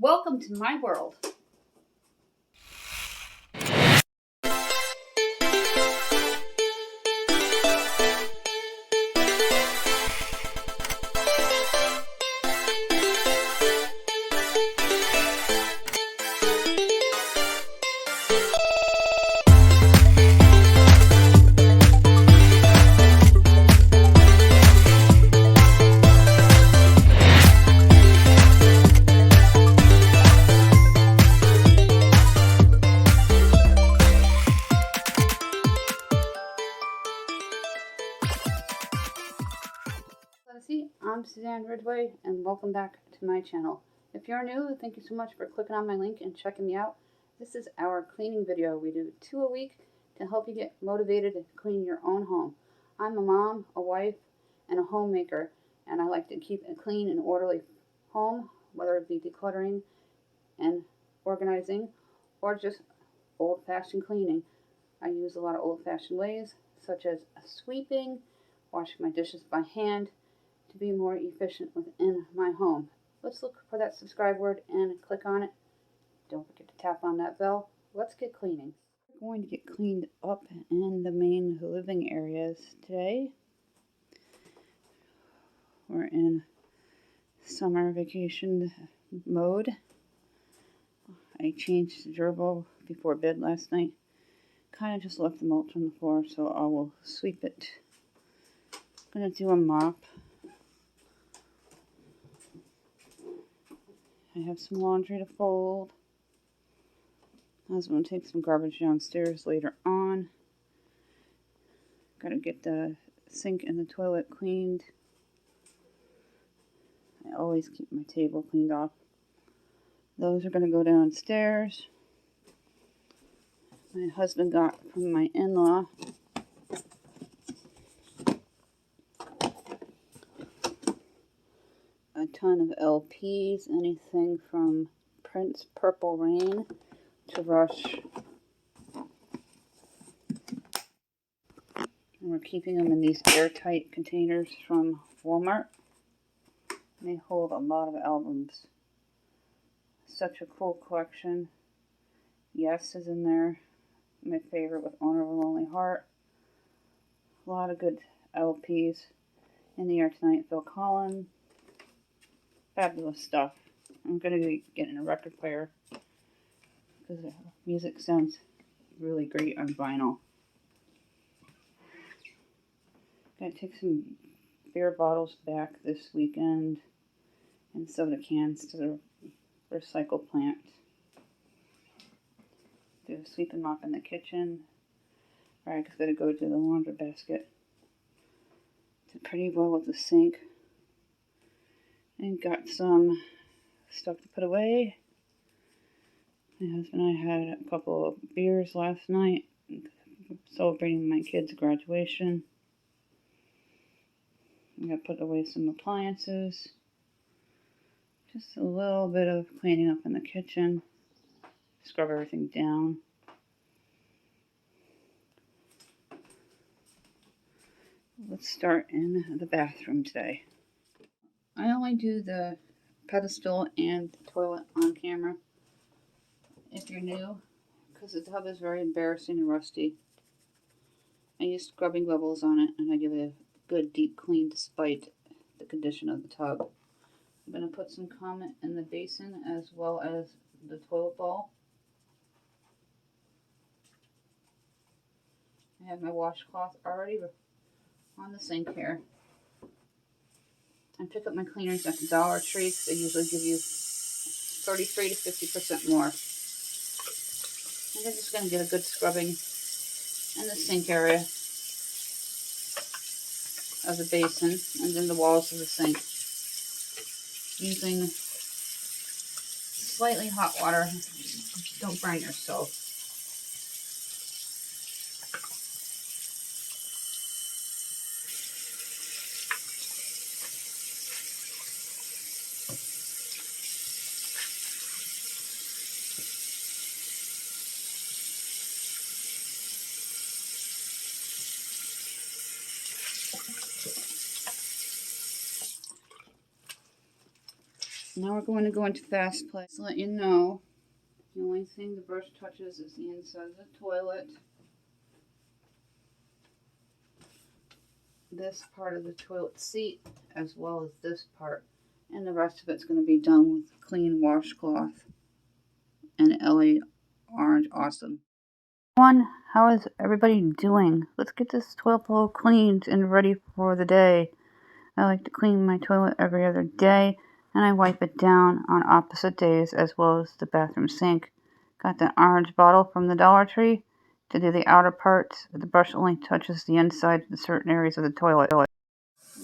Welcome to my world. I'm Suzanne Ridgway, and welcome back to my channel. If you're new, thank you so much for clicking on my link and checking me out. This is our cleaning video. We do 2 a week to help you get motivated to clean your own home. I'm a mom, a wife, and a homemaker, and I like to keep a clean and orderly home, whether it be decluttering and organizing or just old-fashioned cleaning. I use a lot of old-fashioned ways, such as sweeping, washing my dishes by hand, to be more efficient within my home. Let's look for that subscribe word and click on it. Don't forget to tap on that bell. Let's get cleaning. We're going to get cleaned up in the main living areas today. We're in summer vacation mode. I changed the gerbil before bed last night. Kind of just left the mulch on the floor, so I will sweep it. I'm going to do a mop. I have some laundry to fold. I was going to take some garbage downstairs later on. Got to get the sink and the toilet cleaned. I always keep my table cleaned off. Those are going to go downstairs. My husband got from my in-law a ton of LPs, anything from Prince Purple Rain to Rush. And we're keeping them in these airtight containers from Walmart. They hold a lot of albums. Such a cool collection. Yes is in there. My favorite with Owner of a Lonely Heart. A lot of good LPs in the air tonight. Phil Collins. Fabulous stuff. I'm going to be getting a record player because the music sounds really great on vinyl. Going to take some beer bottles back this weekend and soda cans to the recycle plant. Do a sweep and mop in the kitchen. Alright, I've got to go to the laundry basket. Did pretty well with the sink. And got some stuff to put away. My husband and I had a couple of beers last night, celebrating my kids' graduation. I'm going to put away some appliances. Just a little bit of cleaning up in the kitchen. Scrub everything down. Let's start in the bathroom today. I only do the pedestal and the toilet on camera if you're new, because the tub is very embarrassing and rusty. I use scrubbing bubbles on it, and I give it a good deep clean despite the condition of the tub. I'm going to put some Comet in the basin as well as the toilet bowl. I have my washcloth already on the sink here. I pick up my cleaners at the Dollar Tree. They usually give you 33 to 50% more. And I'm just going to get a good scrubbing in the sink area of the basin and then the walls of the sink. Using slightly hot water. Don't burn yourself. Now we're going to go into fast play. To let you know, the only thing the brush touches is the inside of the toilet, this part of the toilet seat, as well as this part. And the rest of it's going to be done with clean washcloth and LA Orange Awesome. Everyone, how is everybody doing? Let's get this toilet bowl cleaned and ready for the day. I like to clean my toilet every other day, and I wipe it down on opposite days as well as the bathroom sink. Got the orange bottle from the Dollar Tree to do the outer parts. The brush only touches the inside of certain areas of the toilet. The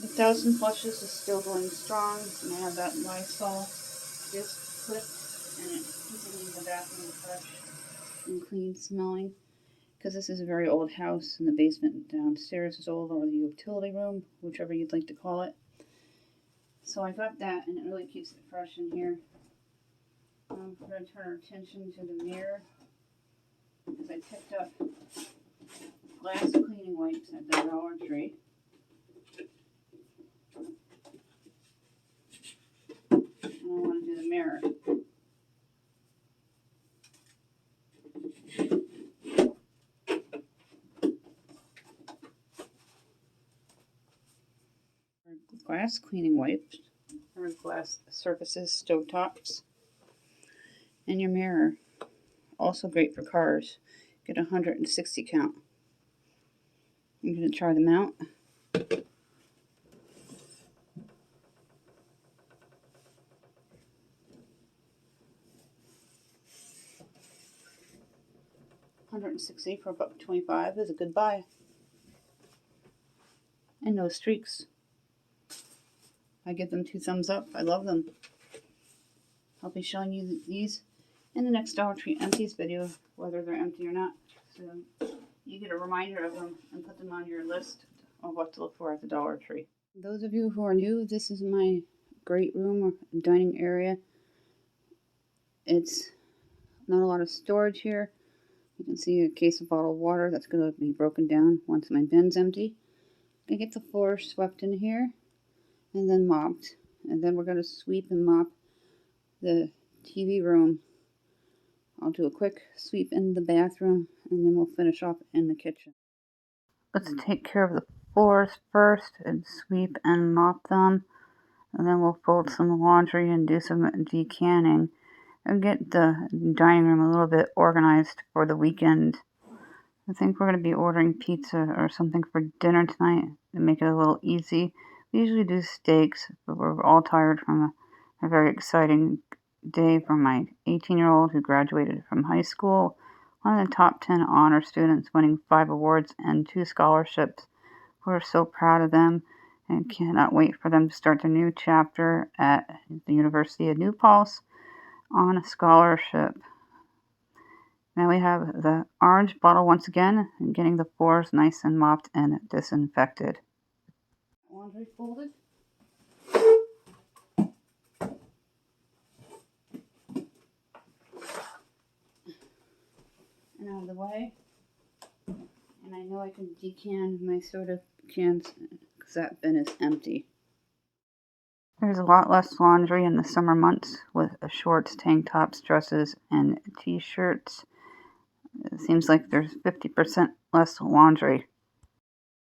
1,000 flushes is still going strong, and I have that Lysol just clipped, and it's keeping the bathroom fresh and clean smelling. Because this is a very old house, and the basement downstairs is old, or the utility room, whichever you'd like to call it. So I got that, and it really keeps it fresh in here. We're going to turn our attention to the mirror, because I picked up glass cleaning wipes at the Dollar Tree. And I want to do the mirror. Glass cleaning wipes, or glass surfaces, stovetops, and your mirror. Also great for cars. Get 160 count. I'm going to try them out. $160 for $1.25 is a good buy. And no streaks. I give them 2 thumbs up. I love them. I'll be showing you these in the next Dollar Tree Empties video, whether they're empty or not. So you get a reminder of them and put them on your list of what to look for at the Dollar Tree. Those of you who are new, this is my great room or dining area. It's not a lot of storage here. You can see a case of bottled water that's going to be broken down once my bin's empty. I get the floor swept in here and then mopped. And then we're going to sweep and mop the TV room. I'll do a quick sweep in the bathroom, and then we'll finish off in the kitchen. Let's take care of the floors first and sweep and mop them. And then we'll fold some laundry and do some decanning and get the dining room a little bit organized for the weekend. I think we're going to be ordering pizza or something for dinner tonight to make it a little easy. We usually do steaks, but we're all tired from a very exciting day for my 18-year-old who graduated from high school, one of the top 10 honor students, winning 5 awards and 2 scholarships. We're so proud of them and cannot wait for them to start their new chapter at the University of New Paltz on a scholarship. Now we have the orange bottle once again, and getting the floors nice and mopped and disinfected. Laundry folded. And out of the way. And I know I can decant my soda cans because that bin is empty. There's a lot less laundry in the summer months with shorts, tank tops, dresses, and t-shirts. It seems like there's 50% less laundry.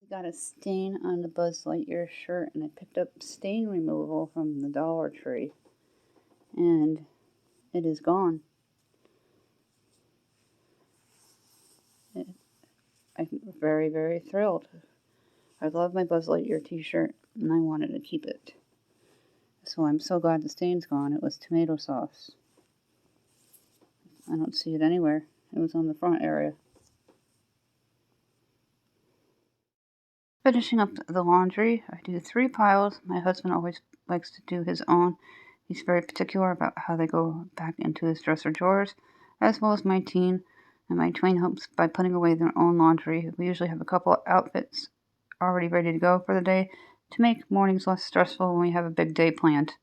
I got a stain on the Buzz Lightyear shirt, and I picked up stain removal from the Dollar Tree, and it is gone. I'm very, very thrilled. I love my Buzz Lightyear t-shirt, and I wanted to keep it. So I'm so glad the stain's gone. It was tomato sauce. I don't see it anywhere. It was on the front area. Finishing up the laundry, I do 3 piles. My husband always likes to do his own. He's very particular about how they go back into his dresser drawers, as well as my teen. And my twin helps by putting away their own laundry. We usually have a couple of outfits already ready to go for the day to make mornings less stressful when we have a big day planned.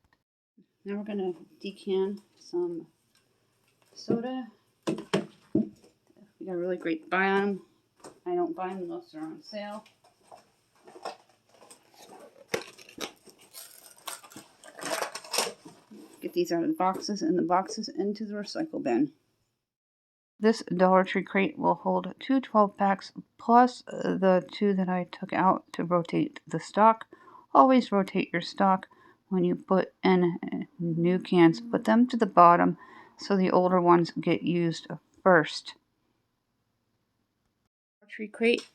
Now we're going to decant some soda. We got a really great buy on them. I don't buy them unless they're on sale. Get these out of the boxes and the boxes into the recycle bin. This Dollar Tree crate will hold 2 12-packs plus the 2 that I took out to rotate the stock. Always rotate your stock when you put in new cans. Put them to the bottom so the older ones get used first. Dollar Tree crate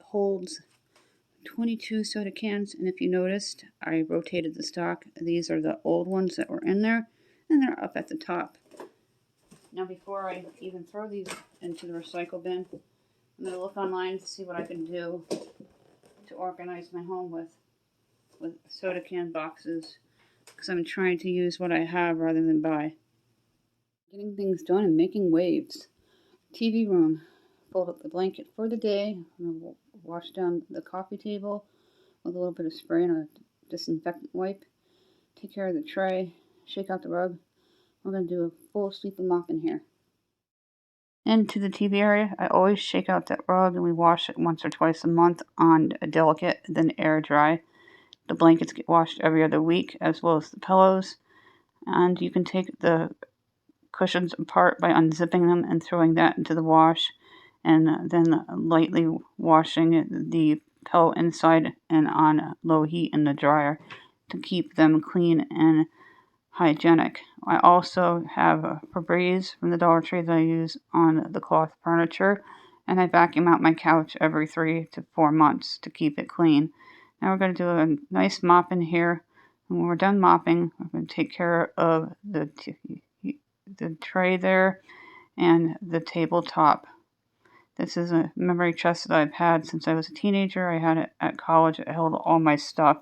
holds 22 soda cans, and if you noticed, I rotated the stock. These are the old ones that were in there, and they're up at the top. Now before I even throw these into the recycle bin, I'm going to look online to see what I can do to organize my home with soda can boxes, because I'm trying to use what I have rather than buy. Getting things done and making waves. TV room. Fold up the blanket for the day. I'm going to wash down the coffee table with a little bit of spray and a disinfectant wipe. Take care of the tray. Shake out the rug. We're going to do a full sweep and mop in here. Into the TV area, I always shake out that rug and we wash it once or twice a month on a delicate, then air dry. The blankets get washed every other week, as well as the pillows. And you can take the cushions apart by unzipping them and throwing that into the wash, and then lightly washing the pillow inside and on low heat in the dryer to keep them clean and hygienic. I also have a Febreze from the Dollar Tree that I use on the cloth furniture, and I vacuum out my couch every 3 to 4 months to keep it clean. Now we're going to do a nice mop in here, and when we're done mopping, we're going to take care of the tray there and the tabletop. This is a memory chest that I've had since I was a teenager. I had it at college. It held all my stuff.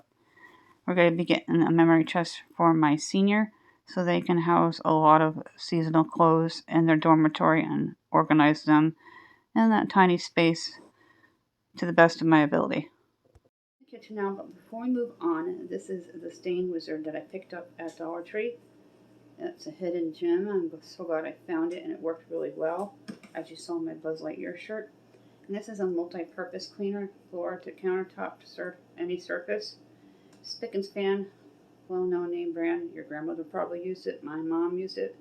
We're going to be getting a memory chest for my senior so they can house a lot of seasonal clothes in their dormitory and organize them in that tiny space to the best of my ability. Kitchen now, but before we move on, this is the Stain Wizard that I picked up at Dollar Tree. It's a hidden gem. I'm so glad I found it, and it worked really well, as you saw in my Buzz Lightyear shirt. And this is a multi-purpose cleaner, floor to countertop to any surface. Spick and Span, well-known name brand. Your grandmother probably used it. My mom used it.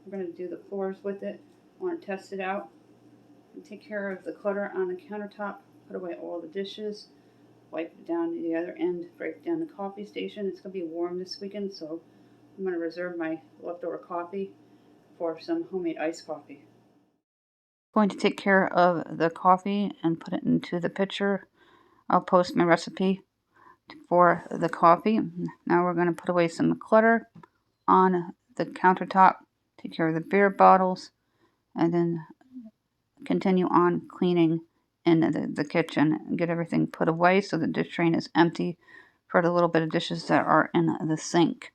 We're going to do the floors with it. I want to test it out and take care of the clutter on the countertop. Put away all the dishes. Wipe down the other end. Break down the coffee station. It's going to be warm this weekend, so I'm going to reserve my leftover coffee for some homemade iced coffee. Going to take care of the coffee and put it into the pitcher. I'll post my recipe for the coffee. Now we're going to put away some clutter on the countertop, take care of the beer bottles, and then continue on cleaning in the kitchen and get everything put away so the dish drain is empty for the little bit of dishes that are in the sink.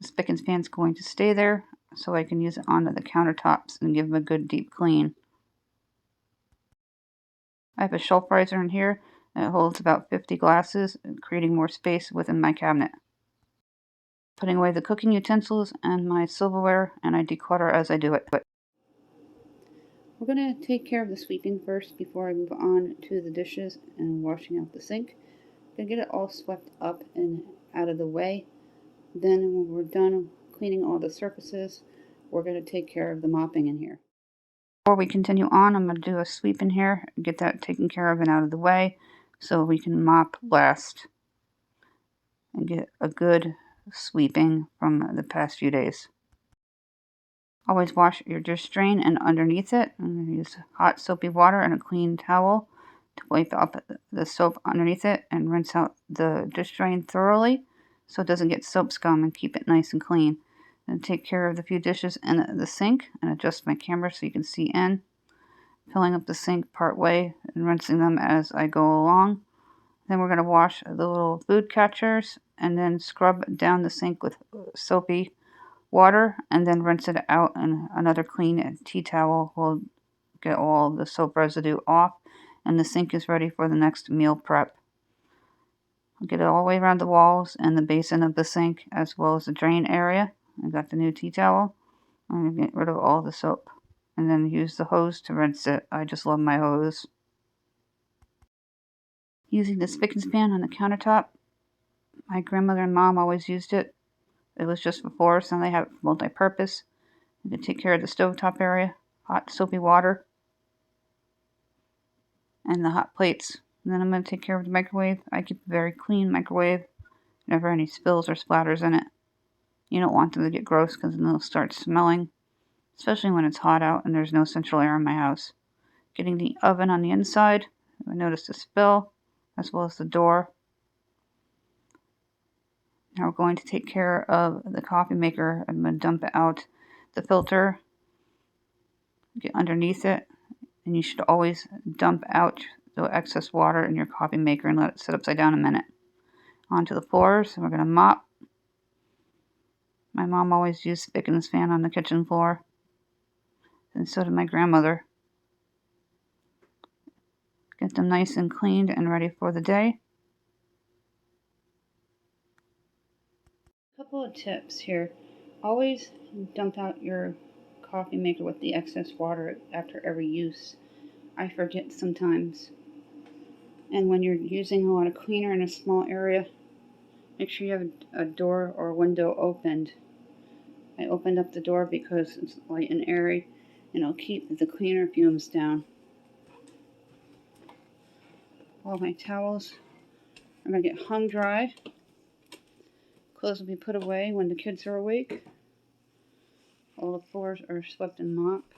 The Spick and Span is going to stay there so I can use it onto the countertops and give them a good deep clean. I have a shelf riser in here that holds about 50 glasses, creating more space within my cabinet. Putting away the cooking utensils and my silverware, and I declutter as I do it. We're going to take care of the sweeping first before I move on to the dishes and washing out the sink. I'm going to get it all swept up and out of the way. Then when we're done cleaning all the surfaces, we're going to take care of the mopping in here. Before we continue on, I'm going to do a sweep in here, get that taken care of and out of the way so we can mop last and get a good sweeping from the past few days. Always wash your dish drain and underneath it. I'm going to use hot soapy water and a clean towel to wipe up the soap underneath it and rinse out the dish drain thoroughly so it doesn't get soap scum, and keep it nice and clean. And take care of the few dishes in the sink and adjust my camera so you can see in. Filling up the sink part way and rinsing them as I go along. Then we're going to wash the little food catchers and then scrub down the sink with soapy water and then rinse it out, and another clean tea towel will get all the soap residue off, and the sink is ready for the next meal prep. I'll get it all the way around the walls and the basin of the sink as well as the drain area. I got the new tea towel. I'm going to get rid of all the soap and then use the hose to rinse it. I just love my hose. Using the Spick and Span on the countertop. My grandmother and mom always used it. It was just for floors, now they have multi-purpose. You can take care of the stovetop area, hot soapy water, and the hot plates. And then I'm going to take care of the microwave. I keep a very clean microwave, never any spills or splatters in it. You don't want them to get gross because then they'll start smelling, especially when it's hot out and there's no central air in my house. Getting the oven on the inside, I noticed a spill, as well as the door. Now we're going to take care of the coffee maker. I'm going to dump out the filter, get underneath it, and you should always dump out the excess water in your coffee maker and let it sit upside down a minute. Onto the floors, and we're going to mop. My mom always used spick and span on the kitchen floor, and so did my grandmother. Get them nice and cleaned and ready for the day. Couple of tips here. Always dump out your coffee maker with the excess water after every use. I forget sometimes. And when you're using a lot of cleaner in a small area, make sure you have a door or window opened. I opened up the door because it's light and airy, and it'll keep the cleaner fumes down. All my towels are going to get hung dry. Clothes will be put away when the kids are awake. All the floors are swept and mopped.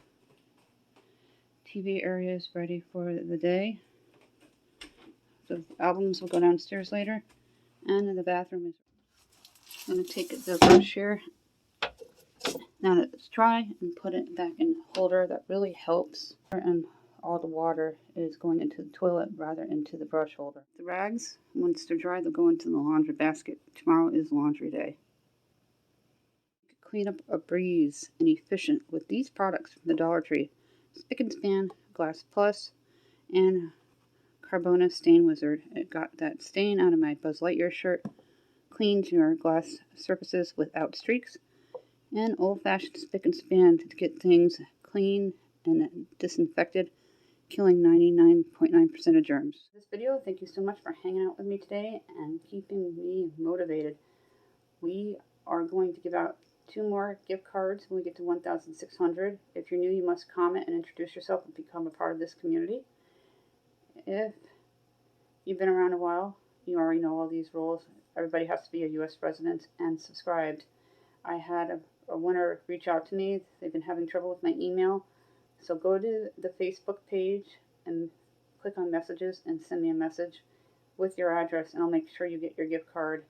TV area is ready for the day. The albums will go downstairs later. And the bathroom is... I'm going to take the brush here, now that it's dry, and put it back in the holder. That really helps. And all the water is going into the toilet rather into the brush holder. The rags, once they're dry, they'll go into the laundry basket. Tomorrow is laundry day. Clean up a breeze and efficient with these products from the Dollar Tree. Spick and Span, Glass Plus, and Carbona Stain Wizard. It got that stain out of my Buzz Lightyear shirt. Cleans your glass surfaces without streaks. And old-fashioned Spick and Span to get things clean and disinfected, killing 99.9% of germs. This video, thank you so much for hanging out with me today and keeping me motivated. We are going to give out 2 more gift cards when we get to 1,600. If you're new, you must comment and introduce yourself and become a part of this community. If you've been around a while, you already know all these rules. Everybody has to be a U.S. resident and subscribed. I had a winner reach out to me. They've been having trouble with my email. So go to the Facebook page and click on messages and send me a message with your address, and I'll make sure you get your gift card.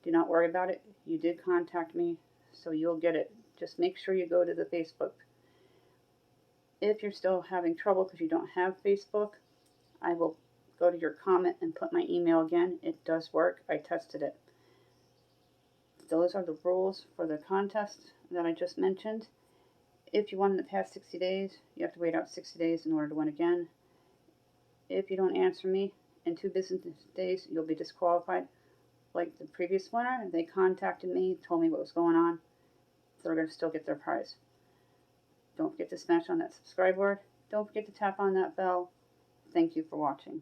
Do not worry about it. You did contact me, so you'll get it. Just make sure you go to the Facebook. If you're still having trouble because you don't have Facebook, I will go to your comment and put my email again. It does work. I tested it. Those are the rules for the contest that I just mentioned. If you won in the past 60 days, you have to wait out 60 days in order to win again. If you don't answer me in 2 business days, you'll be disqualified. Like the previous winner, they contacted me, told me what was going on. They're going to still get their prize. Don't forget to smash on that subscribe word. Don't forget to tap on that bell. Thank you for watching.